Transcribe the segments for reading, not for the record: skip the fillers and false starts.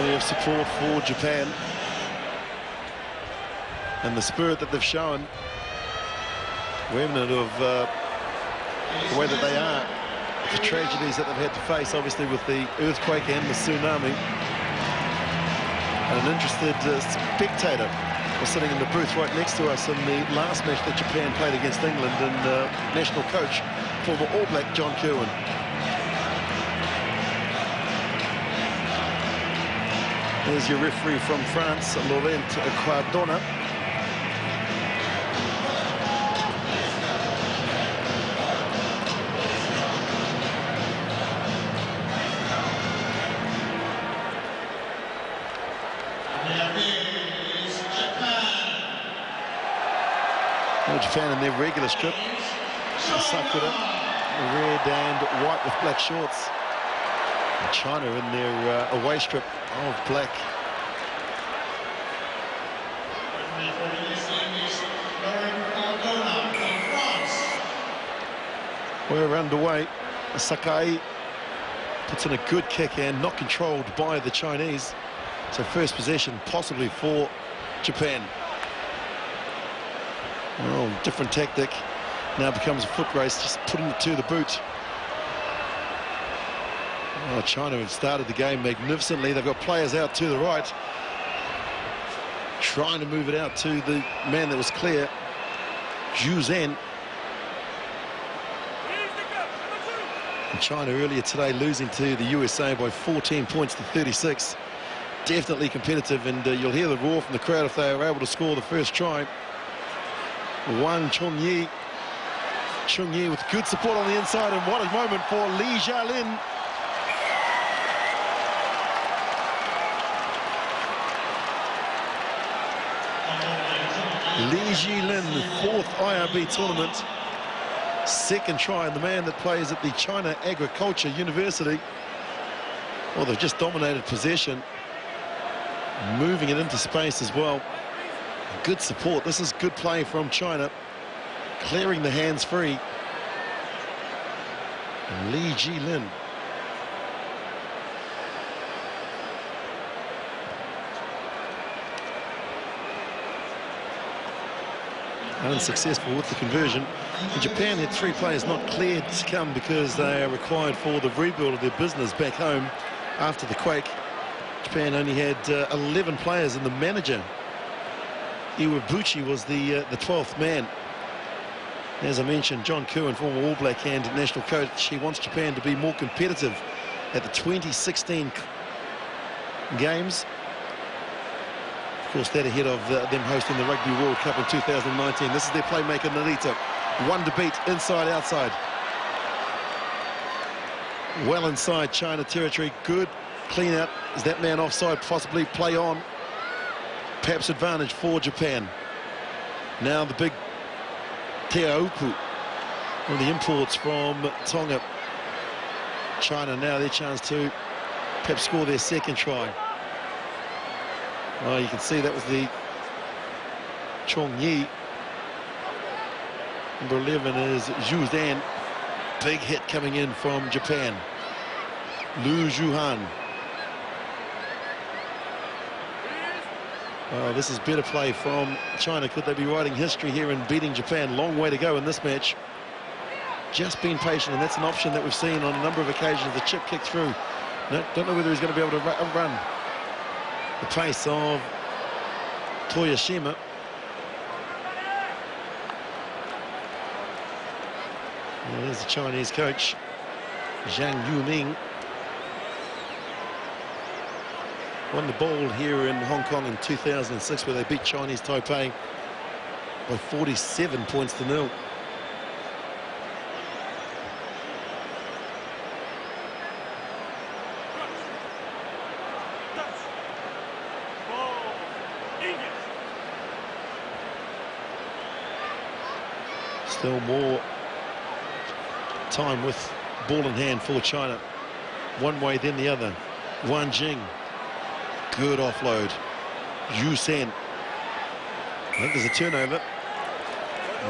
Plenty of support for Japan. And the spirit that they've shown, remnant of the way that they are, the tragedies that they've had to face, obviously with the earthquake and the tsunami. And an interested spectator was sitting in the booth right next to us in the last match that Japan played against England, and national coach, former All Black John Kirwan. There's your referee from France, Laurent Cardona. Japan in their regular strip, sucked it up, red and white with black shorts. And China in their away strip of black. We're underway. Sakai puts in a good kick and not controlled by the Chinese. So first possession possibly for Japan. Oh, different tactic. Now becomes a foot race, just putting it to the boot. Oh, China have started the game magnificently. They've got players out to the right, trying to move it out to the man that was clear, Zhu Zhen. And China earlier today losing to the USA by 14 points to 36. Definitely competitive, and you'll hear the roar from the crowd if they are able to score the first try. Wang Chongyi. Chongyi with good support on the inside, and what a moment for Li Jialin. Li Jialin, the fourth IRB tournament. Second try, and the man that plays at the China Agriculture University. Well, they've just dominated possession, moving it into space as well. Good support. This is good play from China, clearing the hands free. And Li Jialin. Unsuccessful with the conversion. And Japan had 3 players not cleared to come because they are required for the rebuild of their business back home after the quake. Japan only had 11 players, and the manager, Iwabuchi, was the 12th man. As I mentioned, John Kirwan, former All Black and national coach, he wants Japan to be more competitive at the 2016 games. Of course, that ahead of them hosting the Rugby World Cup in 2019. This is their playmaker, Narita. One to beat, inside, outside. Well inside China territory. Good clean out. Is that man offside? Possibly play on. Perhaps advantage for Japan. Now the big Teaupu, one of the imports from Tonga. China now their chance to perhaps score their second try. Oh, you can see that was the Chongyi. Number 11 is Zhu Zhen. Big hit coming in from Japan. Lu Zhuhan. This is better play from China. Could they be writing history here and beating Japan? Long way to go in this match. Just being patient, and that's an option that we've seen on a number of occasions. The chip kick through. No, don't know whether he's going to be able to run the pace of Toyoshima. There's the Chinese coach, Zhang Yuming. Won the ball here in Hong Kong in 2006, where they beat Chinese Taipei by 47 points to 0. Still more time with ball in hand for China. One way, then the other. Wang Jing. Good offload. Yu Sen. I think there's a turnover.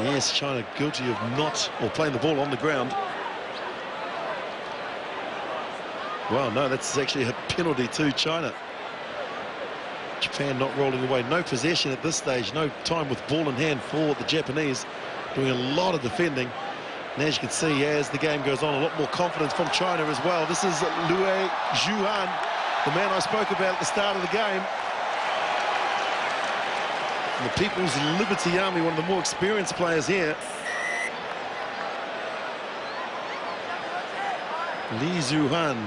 Yes, China guilty of not, or playing the ball on the ground. Well, no, that's actually a penalty to China. Japan not rolling away. No possession at this stage. No time with ball in hand for the Japanese. Doing a lot of defending. And as you can see, as the game goes on, a lot more confidence from China as well. This is Lui Zhuhan, the man I spoke about at the start of the game. And the People's Liberty Army, one of the more experienced players here. Li Zhuhan.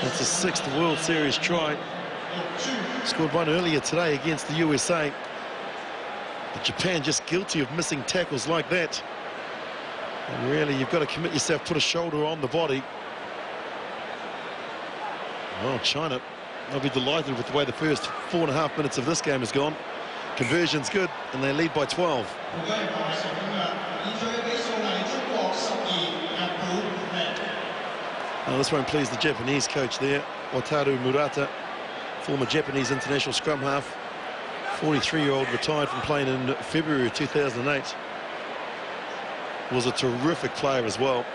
That's his 6th World Series try. Scored one earlier today against the USA. But Japan just guilty of missing tackles like that. And really, you've got to commit yourself, put a shoulder on the body. Well, China, they'll be delighted with the way the first 4.5 minutes of this game has gone. Conversion's good, and they lead by 12. Now, this won't please the Japanese coach there, Wataru Murata, former Japanese international scrum half. 43-year-old, retired from playing in February of 2008. Was a terrific player as well.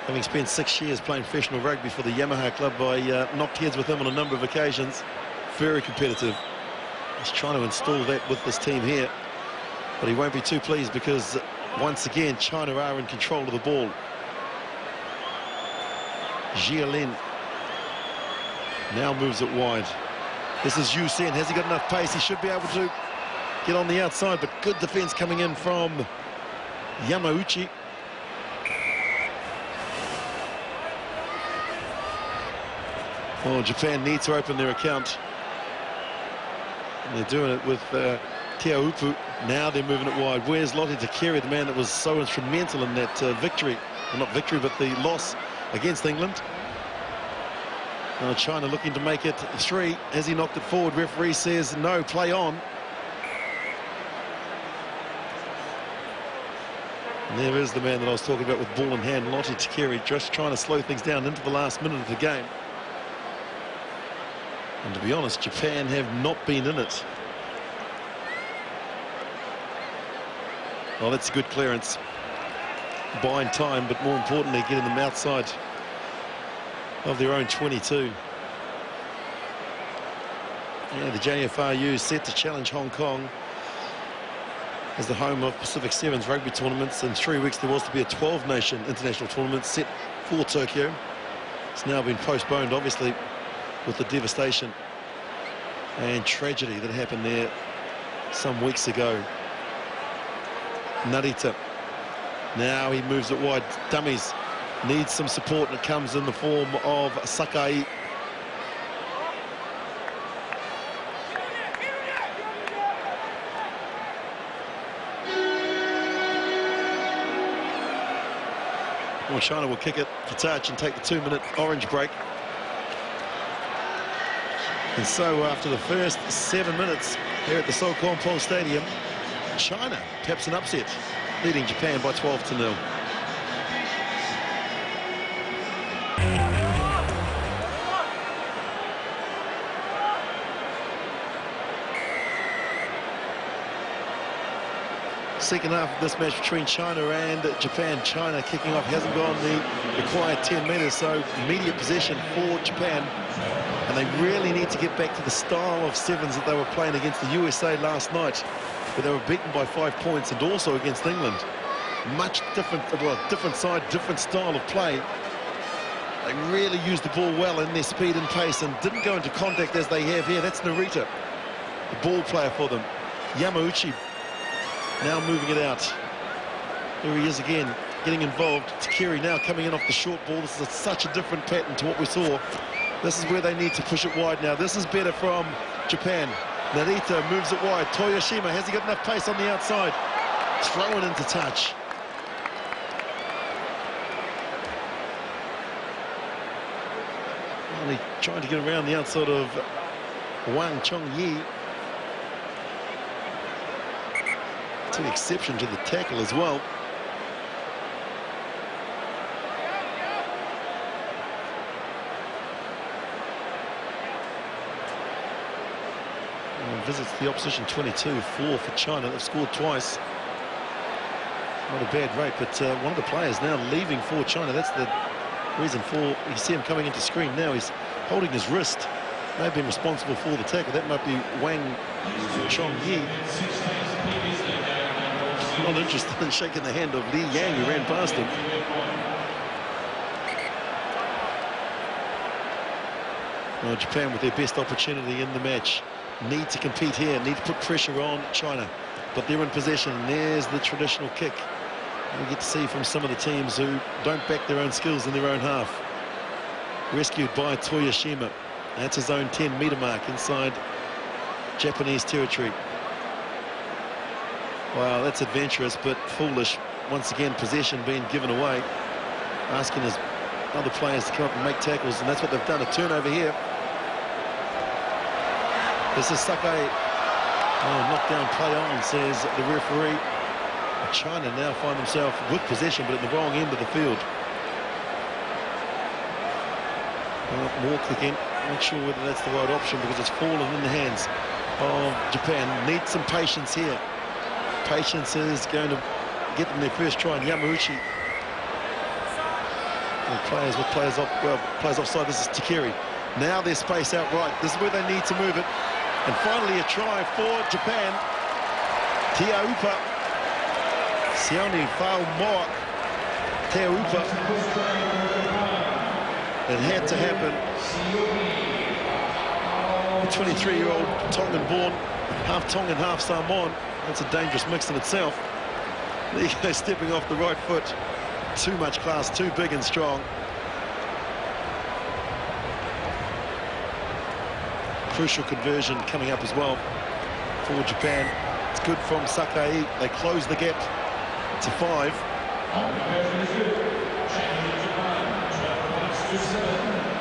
Having spent 6 years playing professional rugby for the Yamaha club, I knocked heads with him on a number of occasions. Very competitive. He's trying to install that with this team here. But he won't be too pleased because, once again, China are in control of the ball. Jialin now moves it wide. This is Yu Sen. Has he got enough pace? He should be able to get on the outside, but good defense coming in from Yamauchi. Oh, Japan need to open their account. And they're doing it with Teaupu. Now they're moving it wide. Where's Lotte Takeri, the man that was so instrumental in that victory? Well, not victory, but the loss against England. China looking to make it 3. As he knocked it forward, referee says no, play on. And there is the man that I was talking about with ball in hand, Lotte Takeri, just trying to slow things down into the last minute of the game. And to be honest, Japan have not been in it. Well, that's a good clearance. Buying time, but more importantly, getting them outside of their own 22. Yeah, the JFRU set to challenge Hong Kong as the home of Pacific Sevens rugby tournaments. In 3 weeks, there was to be a 12-nation international tournament set for Tokyo. It's now been postponed, obviously, with the devastation and tragedy that happened there some weeks ago. Narita. Now he moves it wide. Dummies needs some support, and it comes in the form of Sakai. Well, China will kick it for touch and take the 2-minute orange break. And so after the first 7 minutes here at the Seoul Kompol Stadium, China taps an upset, leading Japan by 12-0. Second half of this match between China and Japan. China kicking off, hasn't gone the required 10 metres, so immediate possession for Japan. And they really need to get back to the style of sevens that they were playing against the USA last night, where they were beaten by 5 points, and also against England. Much different, well, different side, different style of play. They really used the ball well in their speed and pace and didn't go into contact as they have here. That's Narita, the ball player for them. Yamauchi now moving it out. Here he is again, getting involved. Takeri now coming in off the short ball. This is such a different pattern to what we saw. This is where they need to push it wide now. This is better from Japan. Narita moves it wide. Toyoshima, has he got enough pace on the outside? Thrown into touch. Only trying to get around the outside of Wang Chongyi. To the exception to the tackle as well. And visits the opposition 22, 4 for China. They've scored twice. Not a bad rate, but one of the players now leaving for China. That's the Reason for, you see him coming into screen now, he's holding his wrist. May have been responsible for the tackle. That might be Wang Chong-Yi. Not interested in shaking the hand of Li Yang, who ran past him. Well, Japan with their best opportunity in the match. Need to compete here, need to put pressure on China. But they're in possession. There's the traditional kick. We get to see from some of the teams who don't back their own skills in their own half. Rescued by Toyoshima. That's his own 10-meter mark inside Japanese territory. Wow, that's adventurous but foolish. Once again, possession being given away. Asking his other players to come up and make tackles, and that's what they've done. A turnover here. This is Sakai. Oh, knockdown, play on, says the referee. China now find themselves with possession, but at the wrong end of the field. More kicking. Not sure whether that's the right option because it's fallen in the hands of Japan. Need some patience here. Patience is going to get them their first try. And Yamauchi. And players with players off. Well, players offside. This is Takiri. Now there's space out right. This is where they need to move it. And finally a try for Japan. Tiaupa. Sione Faumoa. Tiaupa. It had to happen. The 23-year-old Tongan-born, half Tongan, half Samoan. That's a dangerous mix in itself. There you go, stepping off the right foot. Too much class, too big and strong. Crucial conversion coming up as well for Japan. It's good from Sakai. They close the gap to 5.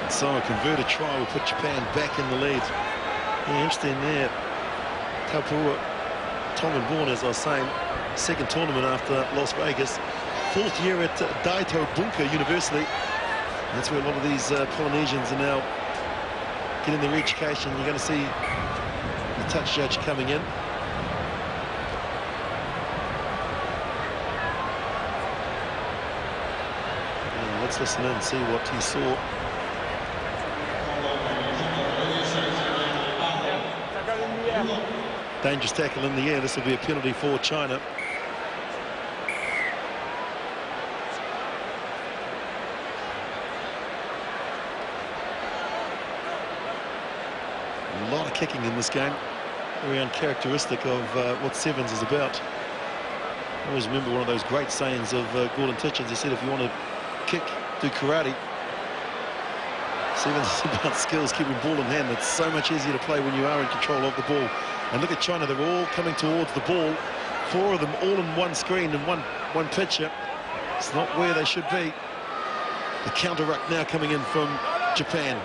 So a converted try will put Japan back in the lead. Yeah, interesting there. Kapua, Tongan-born, as I was saying, second tournament after Las Vegas. 4th year at Daito Bunker University. That's where a lot of these Polynesians are now getting their education. You're going to see the touch judge coming in. And let's listen in and see what he saw. Dangerous tackle in the air. This will be a penalty for China. A lot of kicking in this game. Very uncharacteristic of what Sevens is about. I always remember one of those great sayings of Gordon Titchens. He said, if you want to kick, do karate. Sevens is about skills, keeping ball in hand. It's so much easier to play when you are in control of the ball. And look at China, they're all coming towards the ball. 4 of them all in one screen and one picture. It's not where they should be. The counter ruck now coming in from Japan.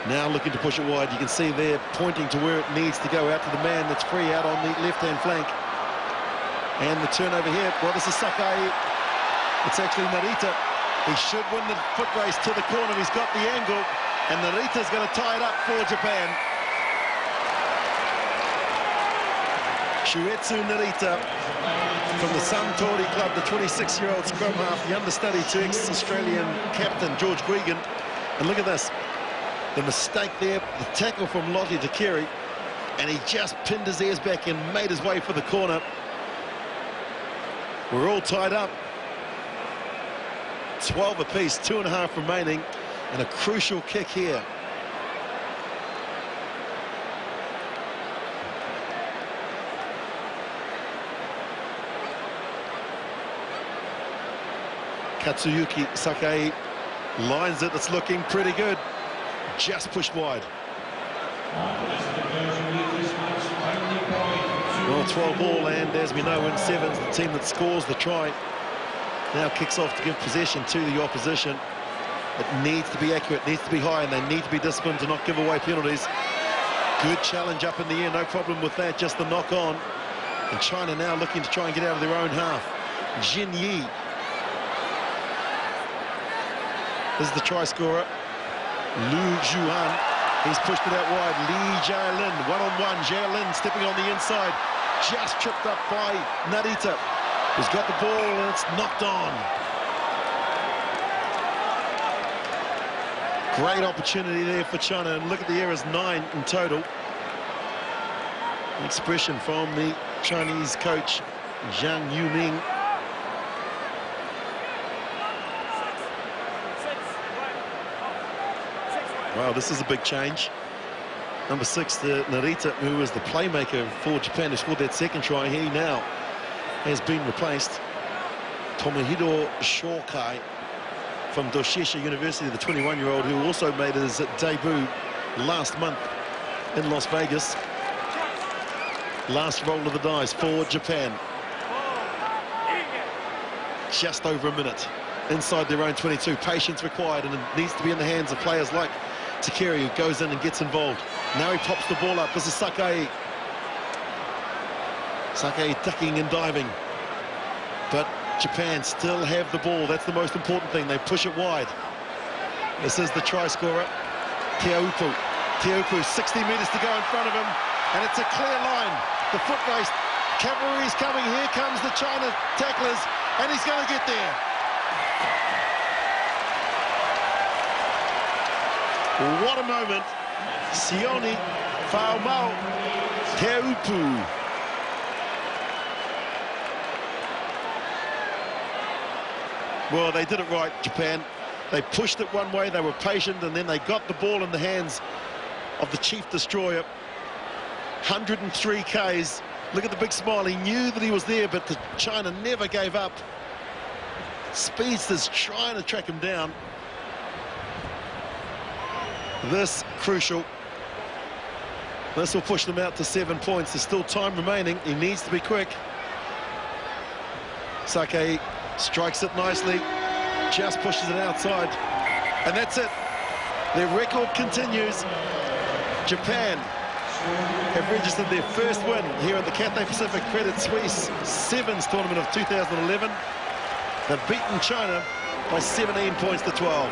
Now looking to push it wide. You can see they're pointing to where it needs to go, out to the man that's free out on the left-hand flank. And the turnover here, well, this is Sakai. It's actually Narita. He should win the foot race to the corner. He's got the angle, and Narita's going to tie it up for Japan. Shuetsu Narita from the Suntory club, the 26-year-old scrum half, the understudy to ex-Australian captain George Gregan. And look at this, the mistake there, the tackle from Lote Takiri, and he just pinned his ears back and made his way for the corner. We're all tied up. 12 apiece, 2.5 remaining, and a crucial kick here. Katsuyuki Sakai lines it. It's looking pretty good. Just pushed wide. Well, 12 all, and as we know in Sevens, the team that scores the try now kicks off to give possession to the opposition. It needs to be accurate, needs to be high, and they need to be disciplined to not give away penalties. Good challenge up in the air, no problem with that, just the knock on. And China now looking to try and get out of their own half. Jin Yi. This is the try scorer, Lu Zhuan. He's pushed it out wide. Li Jialin, one-on-one. Jialin stepping on the inside. Just tripped up by Narita, who's got the ball, and it's knocked on. Great opportunity there for China, and look at the errors, 9 in total. An expression from the Chinese coach, Zhang Yuming. Wow, this is a big change. Number 6, the Narita, who was the playmaker for Japan, who scored that second try, he now has been replaced. Tomohiro Shokai from Doshisha University, the 21-year-old who also made his debut last month in Las Vegas. Last roll of the dice for Japan. Just over a minute inside their own 22. Patience required, and it needs to be in the hands of players like Takeri, who goes in and gets involved. Now he pops the ball up. This is Sakai. Sakai ducking and diving. But Japan still have the ball. That's the most important thing. They push it wide. This is the try scorer, Teaupu. Teaupu, 60 meters to go in front of him, and it's a clear line. The foot race, cavalry's coming. Here comes the China tacklers, and he's going to get there. What a moment. Sione Faumau Teaupu. Well, they did it right, Japan. They pushed it one way, they were patient, and then they got the ball in the hands of the chief destroyer. 103 Ks. Look at the big smile. He knew that he was there, but China never gave up. Speedsters trying to track him down. This crucial. This will push them out to 7 points. There's still time remaining. He needs to be quick. Sakai strikes it nicely, just pushes it outside, and that's it. Their record continues. Japan have registered their first win here at the Cathay Pacific Credit Suisse Sevens tournament of 2011. They've beaten China by 17 points to 12.